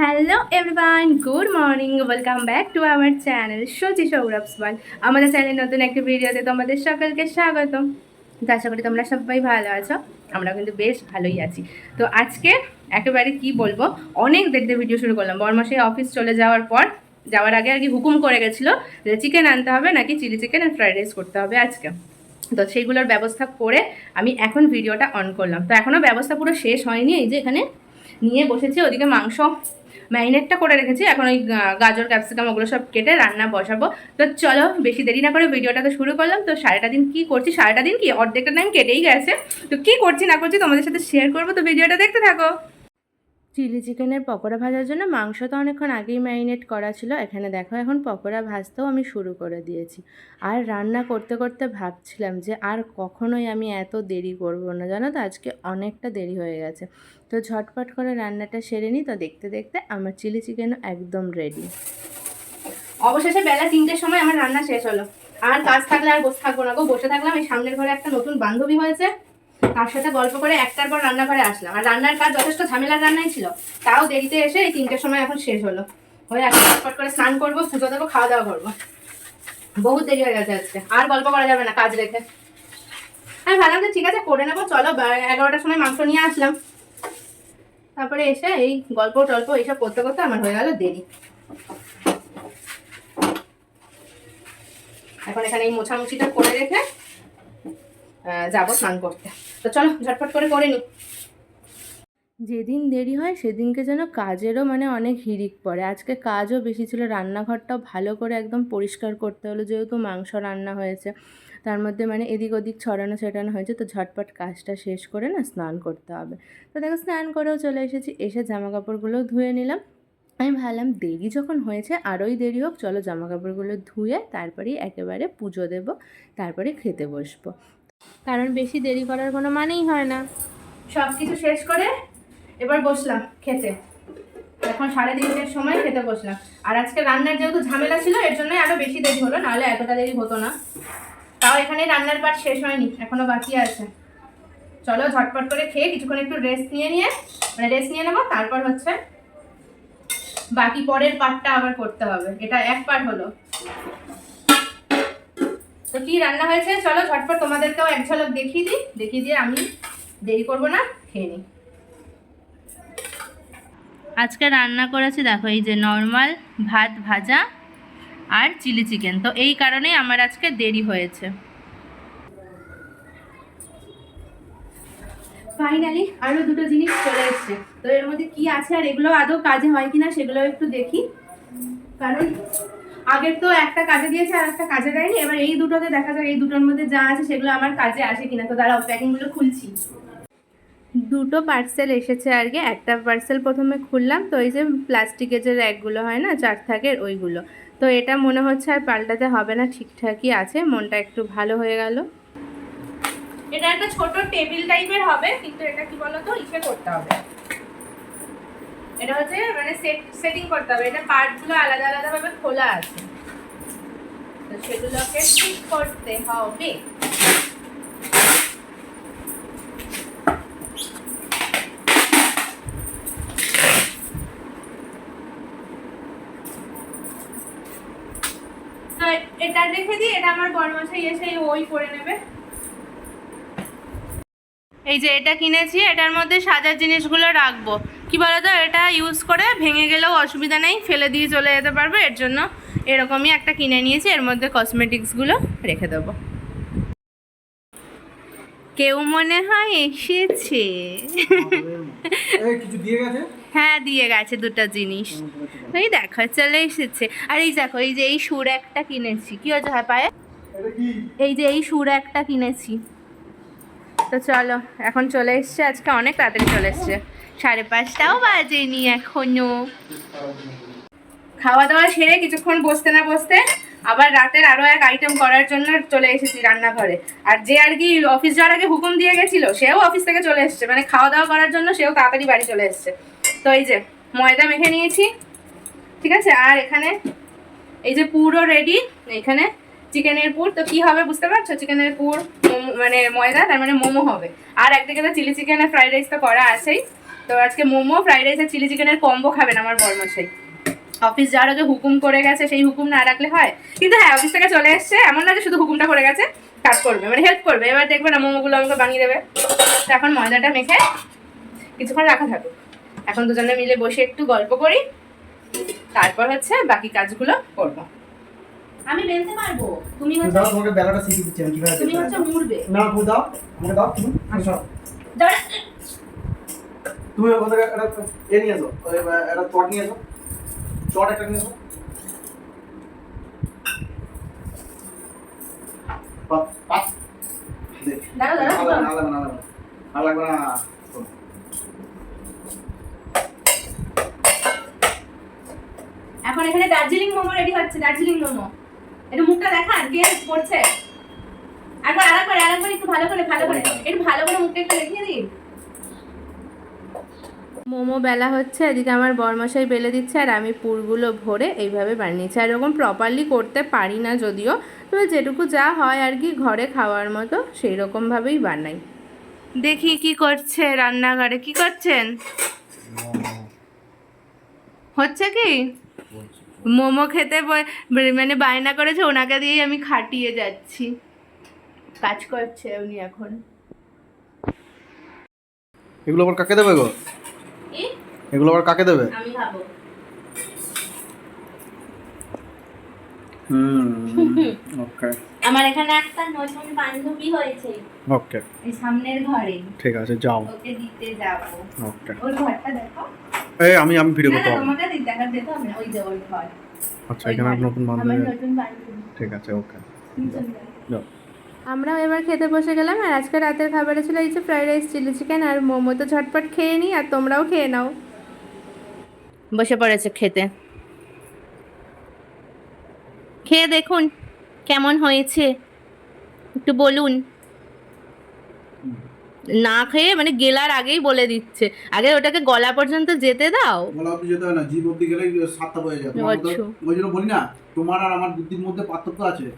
Hello everyone, good morning, welcome back to our channel Sachi Sourav's world. আমাদের channel নতুন একটি ভিডিওতে তোমাদের সকলকে স্বাগতম। তো আশা করি তোমরা সবাই ভালো আছো, আমরা কিন্তু বেশ ভালোই আছি। তো আজকে একেবারে কি বলবো, অনেক দেখতে ভিডিও শুরু করলাম। বরমাসে অফিস চলে যাওয়ার পর, যাওয়ার আগে আর কি হুকুম করে গেছিলো যে চিকেন আনতে হবে, নাকি চিলি চিকেন আর ফ্রাইড রাইস করতে হবে আজকে। তো সেইগুলোর ব্যবস্থা করে আমি এখন ভিডিওটা অন করলাম। তো এখনও ব্যবস্থা পুরো শেষ হয়নি। এই যে এখানে নিয়ে বসেছি, ওদিকে মাংস ম্যারিনেটটা করে রেখেছি, এখন ওই গাজর ক্যাপসিকাম ওগুলো সব কেটে রান্না বসাবো। তো চলো বেশি দেরি না করে ভিডিওটা তো শুরু করলাম। তো সারাটা দিন কি করছি, সারাটা দিন কি অর্ধেকটা টাইম কেটেই গেছে, তো কি করছি না করছি তোমাদের সাথে শেয়ার করবো। তো ভিডিওটা দেখতে থাকো। চিলি চিকেনের পকোড়া ভাজার জন্য মাংস তো অনেকক্ষণ আগেই ম্যারিনেট করা ছিল। এখানে দেখো এখন পকোড়া ভাজতেও আমি শুরু করে দিয়েছি। আর রান্না করতে করতে ভাবছিলাম যে আর কখনোই আমি এত দেরি করব না, জানো তো আজকে অনেকটা দেরি হয়ে গেছে। তো ঝটপট করে রান্নাটা সেরে নিই। তো দেখতে দেখতে আমার চিলি চিকেনও একদম রেডি। অবশেষে বেলা 3টের সময় আমার রান্না শেষ হলো। আর কাজ থাকলে আর বসে থাকবো না গো, বসে থাকলাম। এই সামনের ঘরে একটা নতুন বান্ধবী হয়েছে, তার সাথে গল্প করে একটার পর রান্নাঘরে আসলাম। আর রান্নার কাজ যথেষ্ট ঝামেলার রান্নাই ছিল, তাও দেরিতে এসে এই 3টের সময় এখন শেষ হলো। হয়ে এখন চটপট করে স্নান করবো, পুজো দেবো, খাওয়া দাওয়া করবো। বহুত দেরি হয়ে গেছে আজকে, আর গল্প করা যাবে না কাজ রেখে। আমি ভাবলাম যে ঠিক আছে করে নেবো, চলো 11টার সময় মাংস নিয়ে আসলাম। তারপরে এসে এই গল্প টল্প এইসব করতে করতে আমার হয়ে গেল দেরি। এখন এখানে এই মোছামুছিটা করে রেখে যাবো স্নান করতে। তো চলো ঝটপট করে নিই। যেদিন দেরি হয় সেদিনকে যেন কাজেরও অনেক হিড়িক পড়ে। আজকে কাজও বেশি ছিল, রান্নাঘরটাও ভালো করে একদম পরিষ্কার করতে হলো, যেহেতু মাংস রান্না হয়েছে। তার মধ্যে এদিক ওদিক ছড়ানো ছেটানো হয়েছে। তো ঝটপট কাজটা শেষ করে না স্নান করতে হবে। তো দেখো স্নান করেও চলে এসেছি, এসে জামা কাপড়গুলোও ধুয়ে নিলাম। আমি ভাবলাম দেরি যখন হয়েছে আরোই দেরি হোক, চলো জামা কাপড়গুলো ধুয়ে তারপরেই একেবারে পুজো দেব, তারপরে খেতে বসবো। কারণ বেশি দেরি করার কোনো মানেই হয় না। সব কিছু শেষ করে এবার বসলাম খেতে। এখন 3:30টার সময় খেতে বসলাম। আর আজকে রান্নার যেহেতু ঝামেলা ছিল, এর জন্যই আরো বেশি দেরি হলো, নাহলে এতটা দেরি হতো না। তাও এখানে রান্নার পাট শেষ হয়নি, এখনো বাকি আছে। চলো ঝটপট করে খেয়ে কিছুক্ষণ একটু রেস্ট নিয়ে নেবো। তারপর হচ্ছে বাকি পরের পার্টটা আবার করতে হবে। এটা এক পার্ট হলো। তো কি রান্না হয়েছে চলো ঝটপট তোমাদেরকেও এক ঝলক দেখিয়ে দিয়ে আমি দেরি করবো না, খেয়ে নিই। আজকে রান্না করেছি দেখো, এই যে নর্মাল ভাত ভাজা আর চিলি চিকেন। তো এই কারণেই আমার আজকে দেরি হয়েছে। ফাইনালি আরও দুটো জিনিস চলে এসছে। তো এর মধ্যে কি আছে আর এগুলো আদৌ কাজে হয় কিনা সেগুলো একটু দেখি। কারণ আগের তো একটা কাজে দিয়েছে আর একটা কাজে দেয়নি। এবার এই দুটোতে দেখা যাক এই দুটোর মধ্যে যা আছে সেগুলো আমার কাজে আসে কিনা। তো দাঁড়াও প্যাকিংগুলো খুলছি। দুটো পার্সেল এসেছে আর কি। একটা পার্সেল প্রথমে খুললাম, তো এই যে প্লাস্টিকের যে র্যাকগুলো হয় না 4 থাকের, ওইগুলো। তো এটা মনে হচ্ছে আর পাল্টাতে হবে না, ঠিকঠাকই আছে। মনটা একটু ভালো হয়ে গেল। এটা একটা ছোট টেবিল টাইপের হবে, কিন্তু এটা কি বলতো ইসে করতে হবে। এটা হচ্ছে সেটিং করতে হবে। এটা পার্টগুলো আলাদা আলাদাভাবে খোলা আছে, তো সেগুলোকে ঠিক করতে হবে। তো এটা রেখে দিই, এটা আমার বড়মশাই এসে ওই করে নেবে। এই যে এটা কিনেছি, এটার মধ্যে সাজার জিনিসগুলো রাখবো। কি বলতো, এটা ইউজ করে ভেঙে গেলেও অসুবিধা নেই, ফেলে দিয়ে চলে যেতে পারবে। এর জন্য এরকমই একটা কিনে নিয়েছি, এর মধ্যে কসমেটিক্সগুলো রেখে দেবো। কেউ মনে হয় এসেছে। হ্যাঁ দিয়ে গেছে দুটো জিনিস। এই দেখো চলে এসেছে। আর এই দেখো এই যে এই সুর একটা কিনেছি। কি হচ্ছে হ্যাঁ পায়ে? এই যে এই সুর একটা কিনেছি। তো চলো এখন চলে এসছে, আজকে অনেক তাড়াতাড়ি চলে এসছে, 5:30টাও বাজেনি এখনো। খাওয়া দাওয়া সেরে কিছুক্ষণ বসতে না বসতে আবার রাতের আরো এক আইটেম করার জন্য চলে এসেছি রান্নাঘরে। আর যে আর কি অফিস যাওয়ার আগে হুকুম দিয়ে গেছিল, সেও অফিস থেকে চলে এসছে, খাওয়া দাওয়া করার জন্য সেও তাড়াতাড়ি বাড়ি চলে এসছে। তো এই যে ময়দা মেখে নিয়েছি, ঠিক আছে। আর এখানে এই যে পুরো রেডি, এখানে চিকেনের পুর। তো কি হবে বুঝতে পারছো, চিকেনের পুর ময়দা, তার মোমো হবে। আর একদিকে তো চিলি চিকেন আর ফ্রাইড রাইস তো করা আছেই। তো আজকে মোমো, ফ্রাইড রাইস আর চিলি চিকেনের কম্বো খাবেন আমার বরমশাই। অফিস যাওয়ার আগে হুকুম করে গেছে, সেই হুকুম না রাখলে হয়। কিন্তু হ্যাঁ, অফিস থেকে চলে এসছে, এমন না যে শুধু হুকুমটা করে গেছে, কাজ করবে, মানে হেল্প করবে। এবার দেখবে না মোমোগুলো আমাকে বানিয়ে দেবে। তো এখন ময়দাটা মেখে কিছুক্ষণ রাখা থাকুক। এখন দুজনে মিলে বসে একটু গল্প করি, তারপর হচ্ছে বাকি কাজগুলো করবো। আমি বেলতে পারবো, তুমি হচ্ছে দাও, তোমাকে বেলাটা শিখিয়ে দিচ্ছি আমি কিভাবে তুমি হচ্ছে মুড়বে। না তুমি দাও, আমাকে দাও, তুমি আসো। তুমি ওখান থেকে একটা নিয়ে আসো, একটা চট নিয়ে আসো, চট একটা নিয়ে আসো। পাত দাঁড়াও আর লাগবে না। এখন এখানে দার্জিলিং মোমো রেডি হচ্ছে। দার্জিলিং মোমো, এটা মুখটা দেখান কে করছে। আরেকবার একটু ভালো করে একটু ভালো করে মুখটা একটু দেখিয়ে দিন। মোমো বেলা হচ্ছে, এদিকে আমার বরমশাই বেলে দিচ্ছে আর আমি পুরগুলো ভরে এইভাবে বানিয়েছি। আর এরকম প্রপারলি করতে পারি না যদিও, তবে যেটুকু যা হয় আর কি ঘরে খাওয়ার মতো সেই রকমভাবেই বানাই। দেখি কি করছে রান্নাঘরে, কি করছেন? হচ্ছে কি মোমো খেতে মানে বায়না করেছে, ওনাকে দিয়েই আমি খাটিয়ে যাচ্ছি। কাজ করছে উনি এখন। এগুলো আবার কাকে দেবে গো? এগুলো আবার কাকে দেবে? আমি খাবো। ওকে। আমার এখানে একটা নতুন বান্ধবী হয়েছে। ওকে। এই সামনের ঘরে। ঠিক আছে, যাও। ওকে দিতে যাব। ওকে। ওই ঘরটা দেখো। আমি ভিডিও করতে পারবো। তোমাকে দিতে হবে না, ওই যে ওই ঘর। আচ্ছা, এখানে নতুন বান্ধবী। আমার নতুন বান্ধবী। ঠিক আছে, ওকে। যাও। আমরাও এবার খেতে বসে গেলাম। আর আজকে রাতের খাবারে ছিল এই যে ফ্রাইড রাইস, চিলি চিকেন আর মোমো। তো ঝটপট খেয়ে নিই, আর তোমরাও খেয়ে নাও। বসে পড়েছে খেতে। খেয়ে দেখুন কেমন হয়েছে, একটু বলুন। না খেয়ে মানে গেলার আগেই বলে দিচ্ছে, আগে ওটাকে গলা পর্যন্ত যেতে দাও। গলা অবধি যেতে হয় না, জিভ অবধি গেলেই সাতটা হয়ে যায়। ওই জন্য বলি না, তোমার আর আমার বুদ্ধির মধ্যে পার্থক্য আছে।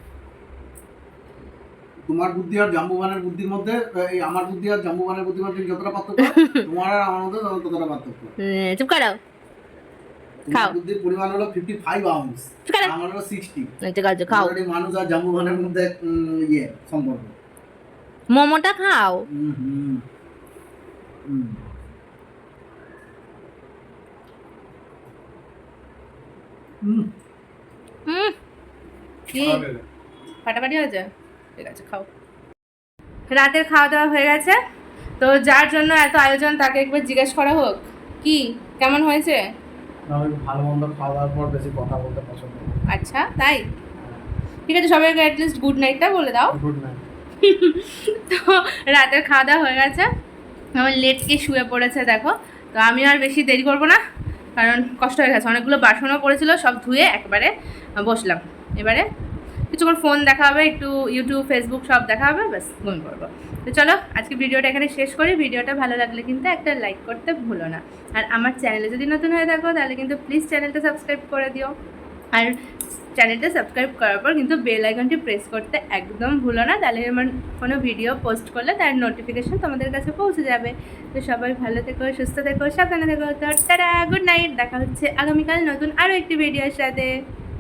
তোমার বুদ্ধি আর জাম্বুবানের বুদ্ধির মধ্যে, এই আমার বুদ্ধি আর জাম্বুবানের বুদ্ধির মধ্যে যতটা পার্থক্য, তোমার আর আমার মধ্যে ততটা পার্থক্য। চুপ করো। খাও। বুদ্ধির পরিমাণ হলো 55 আউন্স, আমার হলো 60। ঠিক আছে, খাও। মানুষ আর জাম্বুবানের মধ্যে সম্পর্ক। মোমোটা খাও। ফাটাফাটি হয়েছে। ঠিক আছে, খাও। রাতের খাওয়া দাওয়া হয়ে গেছে, তো যার জন্য এত আয়োজন তাকে একবার জিজ্ঞেস করা হোক কি কেমন হয়েছে। ভালো মন্দ খাওয়া দাওয়ার পর বেশি কথা বলতে পছন্দ করি। আচ্ছা, তাই? ঠিক আছে, সবাইকে অ্যাটলিস্ট গুড নাইটটা বলে দাও। Good night. তো রাতের খাওয়া দাওয়া হয়ে গেছে, আমার লেটকে শুয়ে পড়েছে দেখো। তো আমি আর বেশি দেরি করব না, কারণ কষ্ট হয়ে গেছে। অনেকগুলো বাসনও পড়েছিল, সব ধুয়ে একবারে বসলাম। এবারে কিছুক্ষণ ফোন দেখা হবে, একটু ইউটিউব ফেসবুক সব দেখা হবে, ব্যাস ঘুমিয়ে পড়বো। তো চলো আজকে ভিডিওটা এখানে শেষ করি। ভিডিওটা ভালো লাগলে কিন্তু একটা লাইক করতে ভুলো না। আর আমার চ্যানেলে যদি নতুন হয়ে থাকো তাহলে কিন্তু প্লিজ চ্যানেলটা সাবস্ক্রাইব করে দিও। আর চ্যানেলটা সাবস্ক্রাইব করার পর কিন্তু বেল আইকনটি প্রেস করতে একদম ভুলো না, তাহলে আমার কোনো ভিডিও পোস্ট করলে তার নোটিফিকেশন তোমাদের কাছে পৌঁছে যাবে। তো সবাই ভালো থেকো, সুস্থ থেকো, সাবধানে থেকো। তো টাটা, গুড নাইট। দেখা হচ্ছে আগামীকাল নতুন আরও একটি ভিডিওর সাথে।